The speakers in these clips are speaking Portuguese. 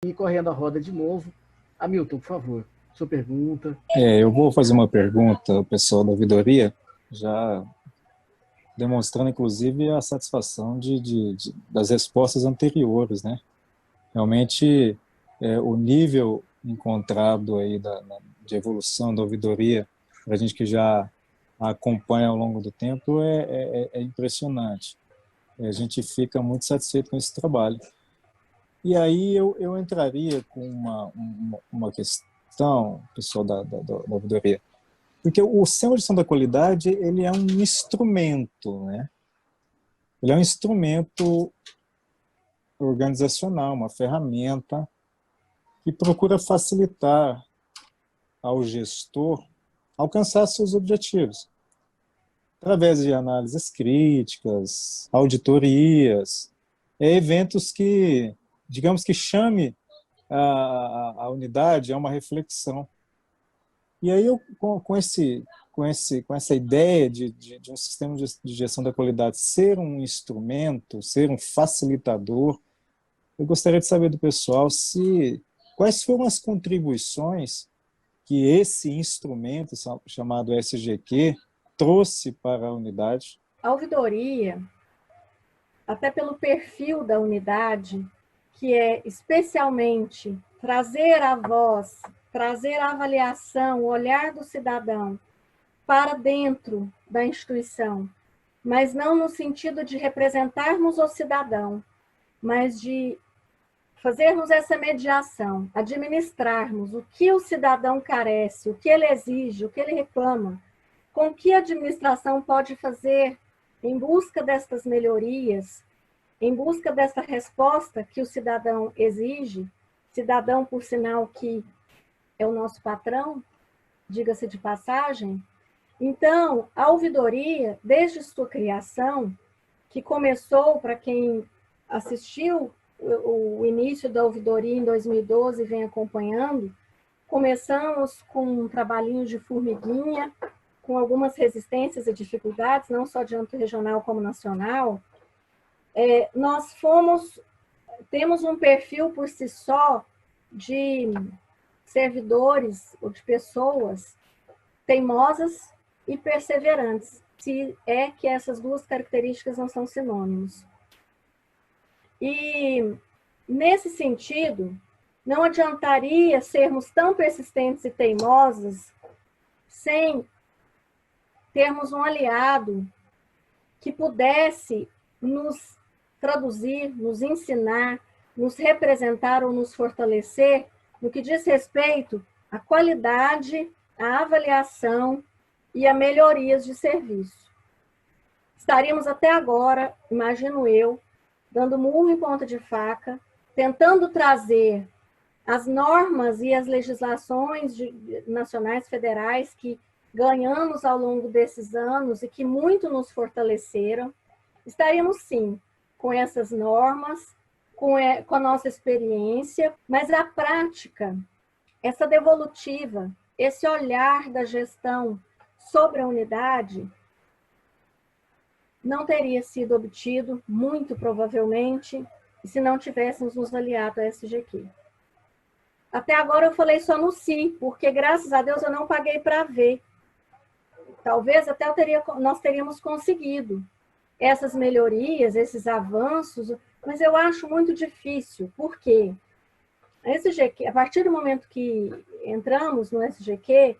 E correndo a roda de novo, Hamilton, por favor, sua pergunta. Eu vou fazer uma pergunta ao pessoal da ouvidoria, já demonstrando, inclusive, a satisfação das respostas anteriores, né? Realmente, o nível encontrado aí de evolução da ouvidoria, para a gente que já a acompanha ao longo do tempo, é impressionante. A gente fica muito satisfeito com esse trabalho. E aí eu entraria com uma questão, pessoal da ouvidoria, porque o sistema de gestão da qualidade, ele é um instrumento, né? Ele é um instrumento organizacional, uma ferramenta que procura facilitar ao gestor alcançar seus objetivos, através de análises críticas, auditorias, eventos que, digamos que chame a unidade a uma reflexão. E aí, com essa ideia de um sistema de gestão da qualidade ser um instrumento, ser um facilitador, eu gostaria de saber do pessoal quais foram as contribuições que esse instrumento chamado SGQ trouxe para a unidade. A ouvidoria, até pelo perfil da unidade, que é especialmente trazer a voz, trazer a avaliação, o olhar do cidadão para dentro da instituição, mas não no sentido de representarmos o cidadão, mas de fazermos essa mediação, administrarmos o que o cidadão carece, o que ele exige, o que ele reclama, com que a administração pode fazer em busca destas melhorias, em busca dessa resposta que o cidadão exige, cidadão, por sinal, que é o nosso patrão, diga-se de passagem. Então, a ouvidoria, desde sua criação, que começou, para quem assistiu o início da ouvidoria em 2012 e vem acompanhando, começamos com um trabalhinho de formiguinha, com algumas resistências e dificuldades, não só de âmbito regional como nacional. Nós temos um perfil por si só de servidores ou de pessoas teimosas e perseverantes, se é que essas duas características não são sinônimos. E, nesse sentido, não adiantaria sermos tão persistentes e teimosos sem termos um aliado que pudesse nos traduzir, nos ensinar, nos representar ou nos fortalecer no que diz respeito à qualidade, à avaliação e a melhorias de serviço. Estaríamos até agora, imagino eu, dando murro em ponta de faca, tentando trazer as normas e as legislações nacionais, federais, que ganhamos ao longo desses anos e que muito nos fortaleceram. Estaríamos, sim, com essas normas, com a nossa experiência, mas a prática, essa devolutiva, esse olhar da gestão sobre a unidade, não teria sido obtido, muito provavelmente, se não tivéssemos nos aliado à SGQ. Até agora eu falei só no si, porque graças a Deus eu não paguei para ver. Talvez até nós teríamos conseguido essas melhorias, esses avanços, mas eu acho muito difícil, porque a SGQ, a partir do momento que entramos no SGQ,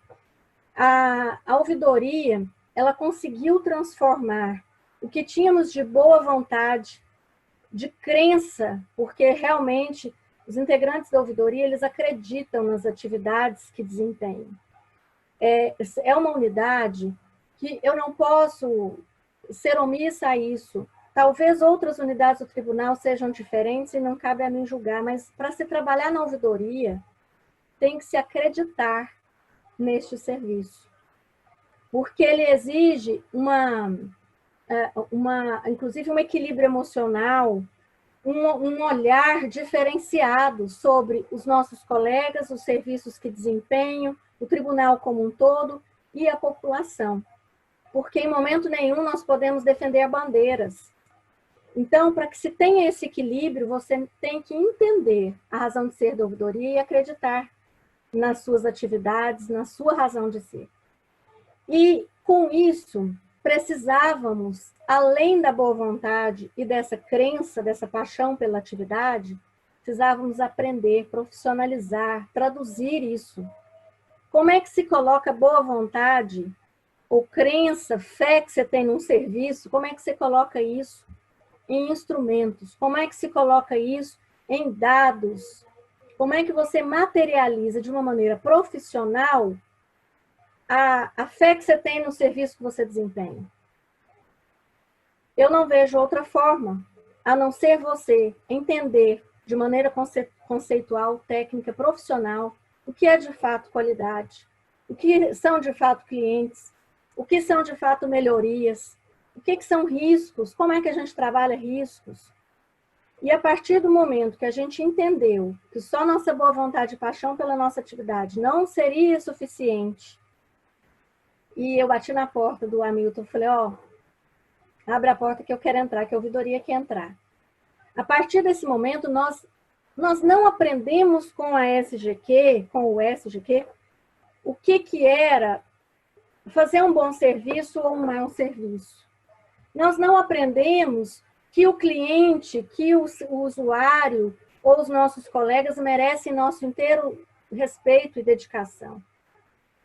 a ouvidoria, ela conseguiu transformar o que tínhamos de boa vontade, de crença, porque realmente os integrantes da ouvidoria, eles acreditam nas atividades que desempenham. É uma unidade que eu não posso ser omissa a isso. Talvez outras unidades do tribunal sejam diferentes e não cabe a mim julgar, mas para se trabalhar na ouvidoria, tem que se acreditar neste serviço. Porque ele exige inclusive um equilíbrio emocional, um olhar diferenciado sobre os nossos colegas, os serviços que desempenham, o tribunal como um todo e a população. Porque em momento nenhum nós podemos defender bandeiras. Então, para que se tenha esse equilíbrio, você tem que entender a razão de ser da ouvidoria e acreditar nas suas atividades, na sua razão de ser. E, com isso, precisávamos, além da boa vontade e dessa crença, dessa paixão pela atividade, precisávamos aprender, profissionalizar, traduzir isso. Como é que se coloca boa vontade ou crença, fé que você tem num serviço, como é que você coloca isso em instrumentos? Como é que se coloca isso em dados? Como é que você materializa de uma maneira profissional a fé que você tem no serviço que você desempenha? Eu não vejo outra forma, a não ser você entender de maneira conceitual, técnica, profissional, o que é de fato qualidade, o que são de fato clientes, o que são de fato melhorias, o que são riscos, como é que a gente trabalha riscos. E a partir do momento que a gente entendeu que só nossa boa vontade e paixão pela nossa atividade não seria suficiente, e eu bati na porta do Hamilton, falei, ó, abre a porta que eu quero entrar, que a ouvidoria quer entrar. A partir desse momento, nós não aprendemos com a SGQ, com o SGQ, o que era fazer um bom serviço ou um mau serviço. Nós não aprendemos que o cliente, que o usuário ou os nossos colegas merecem nosso inteiro respeito e dedicação.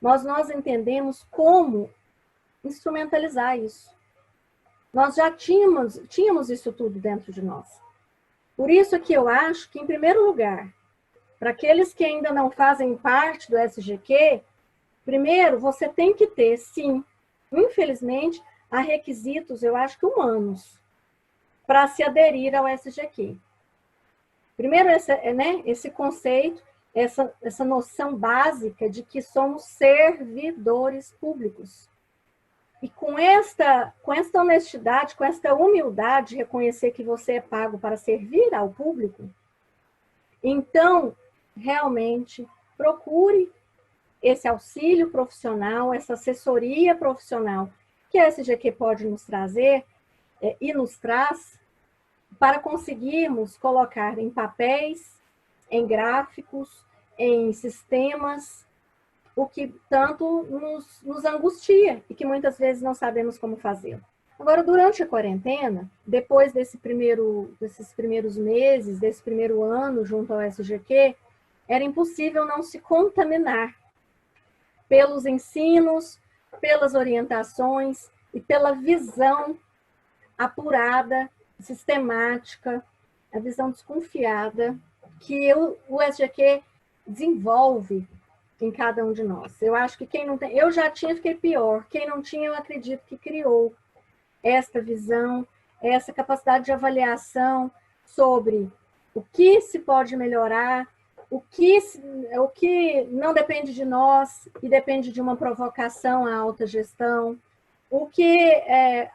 Nós entendemos como instrumentalizar isso. Nós já tínhamos isso tudo dentro de nós. Por isso que eu acho que, em primeiro lugar, para aqueles que ainda não fazem parte do SGQ, primeiro, você tem que ter, sim, infelizmente, há requisitos, eu acho que humanos, para se aderir ao SGQ. Primeiro, esse conceito, essa noção básica de que somos servidores públicos. E com esta honestidade, com esta humildade, reconhecer que você é pago para servir ao público, então, realmente, procure esse auxílio profissional, essa assessoria profissional que a SGQ pode nos trazer e nos traz para conseguirmos colocar em papéis, em gráficos, em sistemas, o que tanto nos angustia e que muitas vezes não sabemos como fazer. Agora, durante a quarentena, depois desses primeiros meses, desse primeiro ano junto ao SGQ, era impossível não se contaminar pelos ensinos, pelas orientações e pela visão apurada, sistemática, a visão desconfiada que o SGQ desenvolve em cada um de nós. Eu acho que quem não tem... Eu já tinha, fiquei pior. Quem não tinha, eu acredito que criou esta visão, essa capacidade de avaliação sobre o que se pode melhorar, o que não depende de nós e depende de uma provocação à alta gestão, o que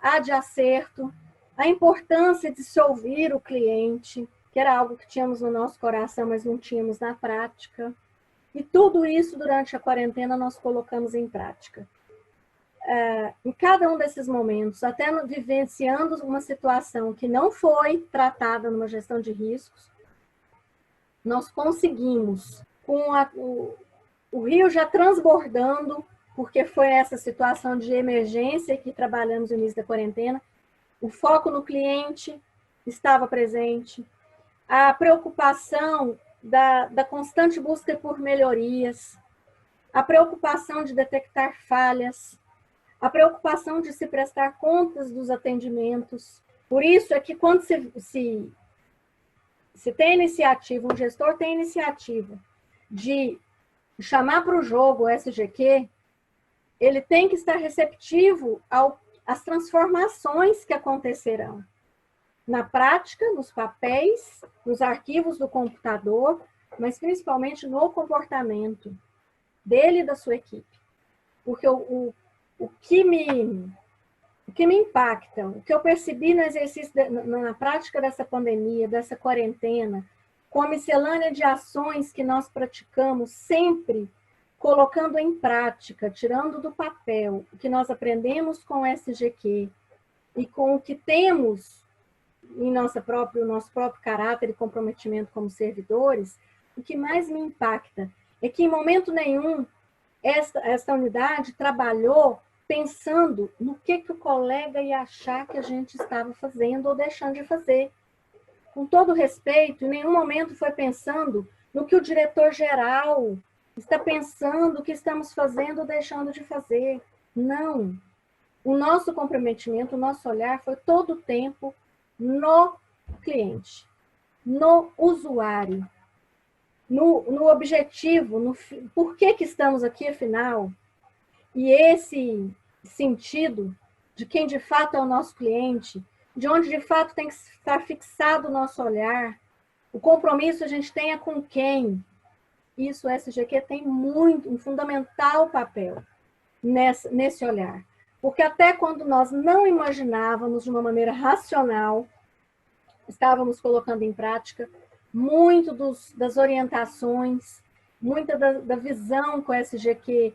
há de acerto, a importância de se ouvir o cliente, que era algo que tínhamos no nosso coração, mas não tínhamos na prática. E tudo isso, durante a quarentena, nós colocamos em prática. Em cada um desses momentos, até vivenciando uma situação que não foi tratada numa gestão de riscos, nós conseguimos, com o rio já transbordando, porque foi essa situação de emergência que trabalhamos no início da quarentena, o foco no cliente estava presente, a preocupação da constante busca por melhorias, a preocupação de detectar falhas, a preocupação de se prestar contas dos atendimentos. Por isso é que quando se tem iniciativa, um gestor tem iniciativa de chamar para o jogo o SGQ, ele tem que estar receptivo às transformações que acontecerão na prática, nos papéis, nos arquivos do computador, mas principalmente no comportamento dele e da sua equipe. Porque o que me impacta, o que eu percebi no exercício, na prática dessa pandemia, dessa quarentena, com a miscelânea de ações que nós praticamos, sempre colocando em prática, tirando do papel o que nós aprendemos com o SGQ e com o que temos em nosso próprio caráter e comprometimento como servidores, o que mais me impacta é que, em momento nenhum, esta unidade trabalhou pensando no que o colega ia achar que a gente estava fazendo ou deixando de fazer. Com todo respeito, em nenhum momento foi pensando no que o diretor-geral está pensando, o que estamos fazendo ou deixando de fazer. Não. O nosso comprometimento, o nosso olhar foi todo o tempo no cliente, no usuário, no objetivo, por que estamos aqui, afinal. E esse sentido de quem de fato é o nosso cliente, de onde de fato tem que estar fixado o nosso olhar, o compromisso a gente tenha com quem, isso o SGQ tem um fundamental papel nesse olhar. Porque até quando nós não imaginávamos de uma maneira racional, estávamos colocando em prática muito das orientações, muita da visão que o SGQ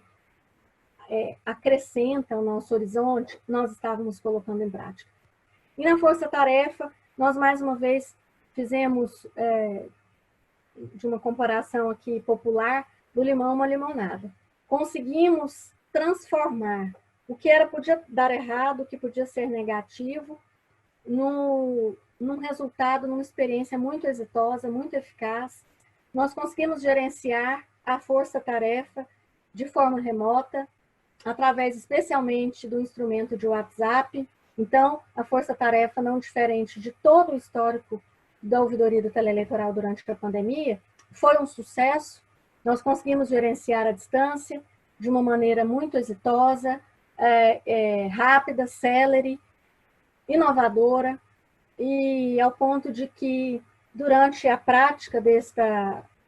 acrescenta ao nosso horizonte, nós estávamos colocando em prática. E na força-tarefa, nós mais uma vez fizemos, de uma comparação aqui popular, do limão a uma limonada. Conseguimos transformar o que podia dar errado, o que podia ser negativo, num resultado, numa experiência muito exitosa, muito eficaz. Nós conseguimos gerenciar a força-tarefa de forma remota, através especialmente do instrumento de WhatsApp. Então, a força-tarefa, não diferente de todo o histórico da ouvidoria do teleeleitoral durante a pandemia, foi um sucesso. Nós conseguimos gerenciar a distância de uma maneira muito exitosa, rápida, célere, inovadora, e ao ponto de que, durante a prática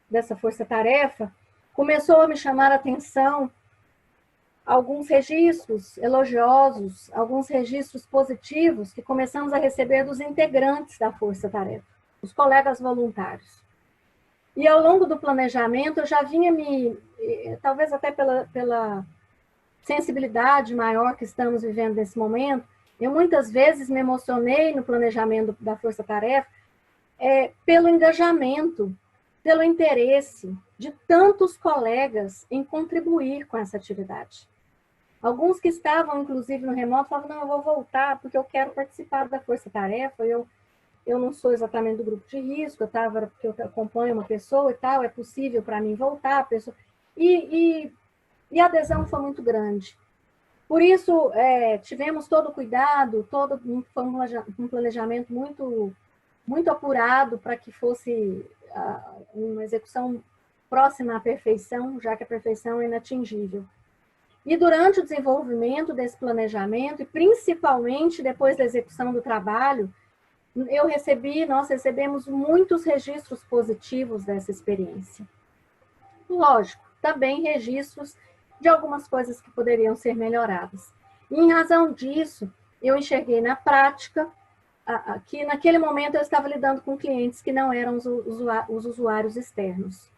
dessa força-tarefa, começou a me chamar a atenção alguns registros elogiosos, alguns registros positivos que começamos a receber dos integrantes da força-tarefa, os colegas voluntários. E ao longo do planejamento, eu já vinha talvez até pela sensibilidade maior que estamos vivendo nesse momento, eu muitas vezes me emocionei no planejamento da força-tarefa pelo engajamento, pelo interesse de tantos colegas em contribuir com essa atividade. Alguns que estavam, inclusive, no remoto, falavam, não, eu vou voltar porque eu quero participar da força-tarefa, eu não sou exatamente do grupo de risco, porque eu acompanho uma pessoa e tal, é possível para mim voltar, a pessoa... E a adesão foi muito grande. Por isso, tivemos todo o cuidado, foi um planejamento muito apurado para que fosse uma execução próxima à perfeição, já que a perfeição é inatingível. E durante o desenvolvimento desse planejamento, e principalmente depois da execução do trabalho, nós recebemos muitos registros positivos dessa experiência. Lógico, também registros de algumas coisas que poderiam ser melhoradas. E em razão disso, eu enxerguei na prática que naquele momento eu estava lidando com clientes que não eram os usuários externos.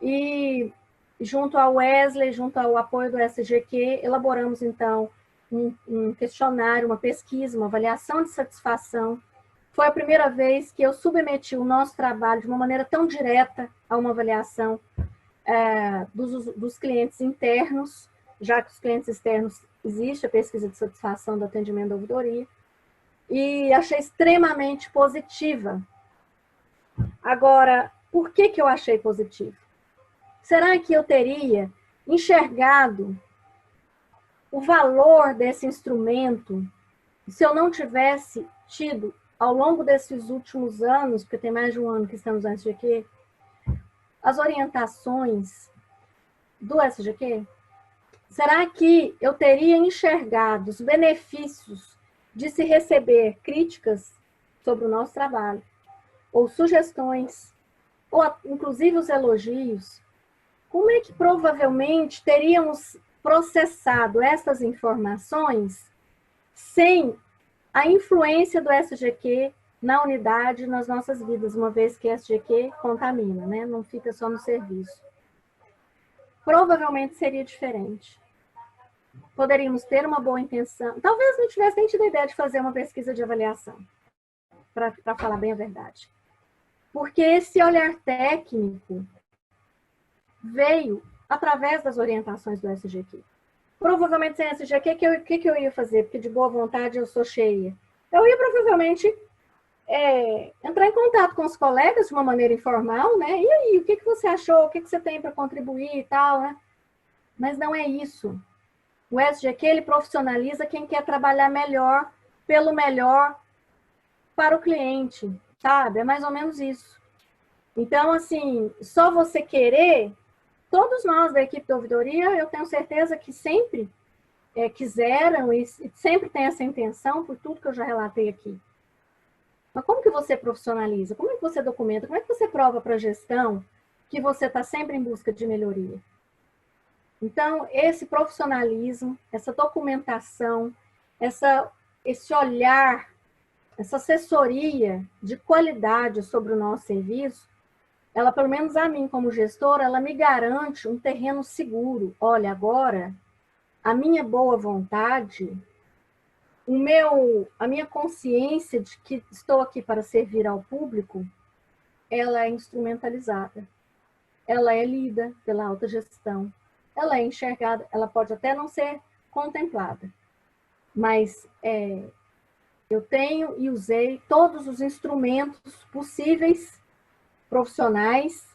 E junto ao Wesley, junto ao apoio do SGQ, elaboramos então um questionário, uma pesquisa, uma avaliação de satisfação. Foi a primeira vez que eu submeti o nosso trabalho de uma maneira tão direta a uma avaliação dos clientes internos, já que os clientes externos existe a pesquisa de satisfação do atendimento da ouvidoria, e achei extremamente positiva. Agora, por que eu achei positivo? Será que eu teria enxergado o valor desse instrumento se eu não tivesse tido, ao longo desses últimos anos, porque tem mais de um ano que estamos no SGQ, as orientações do SGQ? Será que eu teria enxergado os benefícios de se receber críticas sobre o nosso trabalho, ou sugestões, ou inclusive os elogios? Como é que provavelmente teríamos processado essas informações sem a influência do SGQ na unidade, nas nossas vidas, uma vez que o SGQ contamina, né? Não fica só no serviço. Provavelmente seria diferente. Poderíamos ter uma boa intenção. Talvez não tivesse nem tido a ideia de fazer uma pesquisa de avaliação. para falar bem a verdade. Porque esse olhar técnico veio através das orientações do SGQ. Provavelmente sem SGQ, o que eu ia fazer? Porque de boa vontade eu sou cheia. Eu ia provavelmente entrar em contato com os colegas de uma maneira informal, né? E aí, o que você achou? O que você tem para contribuir e tal, né? Mas não é isso. O SGQ, ele profissionaliza quem quer trabalhar melhor, pelo melhor, para o cliente, sabe? É mais ou menos isso. Então, assim, só você querer, todos nós da equipe da ouvidoria, eu tenho certeza que sempre quiseram e sempre tem essa intenção, por tudo que eu já relatei aqui. Mas como que você profissionaliza? Como é que você documenta? Como é que você prova para a gestão que você está sempre em busca de melhoria? Então, esse profissionalismo, essa documentação, esse olhar, essa assessoria de qualidade sobre o nosso serviço, ela, pelo menos a mim como gestora, ela me garante um terreno seguro. Olha, agora, a minha boa vontade, a minha consciência de que estou aqui para servir ao público, ela é instrumentalizada. Ela é lida pela autogestão. Ela é enxergada, ela pode até não ser contemplada. Mas eu tenho e usei todos os instrumentos possíveis, profissionais,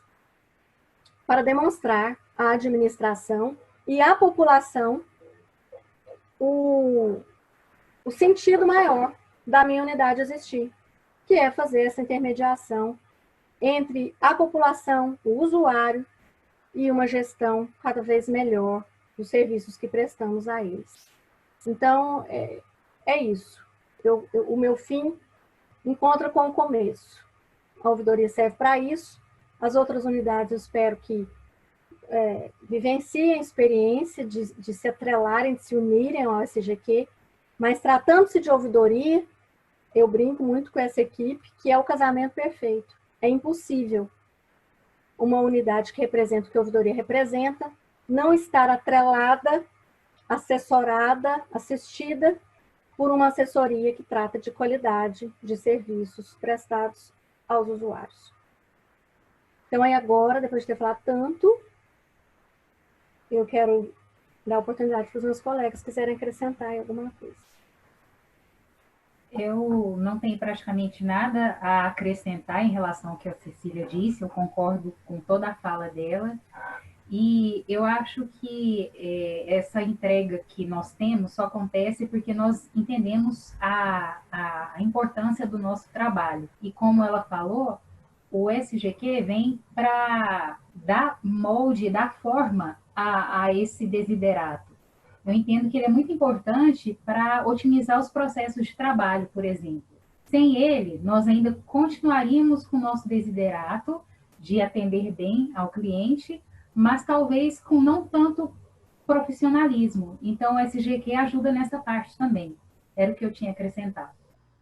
para demonstrar à administração e à população o sentido maior da minha unidade existir, que é fazer essa intermediação entre a população, o usuário, e uma gestão cada vez melhor dos serviços que prestamos a eles. Então, é isso. O meu fim encontra com o começo. A ouvidoria serve para isso. As outras unidades, eu espero que vivenciem a experiência de se atrelarem, de se unirem ao SGQ, mas tratando-se de ouvidoria, eu brinco muito com essa equipe, que é o casamento perfeito. É impossível uma unidade que representa o que a ouvidoria representa não estar atrelada, assessorada, assistida por uma assessoria que trata de qualidade de serviços prestados aos usuários. Então, aí agora, depois de ter falado tanto, eu quero dar oportunidade para os meus colegas que quiserem acrescentar em alguma coisa. Eu não tenho praticamente nada a acrescentar em relação ao que a Cecília disse, eu concordo com toda a fala dela, e eu acho que essa entrega que nós temos só acontece porque nós entendemos a importância do nosso trabalho. E como ela falou, o SGQ vem para dar molde, dar forma a esse desiderato. Eu entendo que ele é muito importante para otimizar os processos de trabalho, por exemplo. Sem ele, nós ainda continuaríamos com o nosso desiderato de atender bem ao cliente, mas talvez com não tanto profissionalismo. Então, o SGQ ajuda nessa parte também. Era o que eu tinha a acrescentar.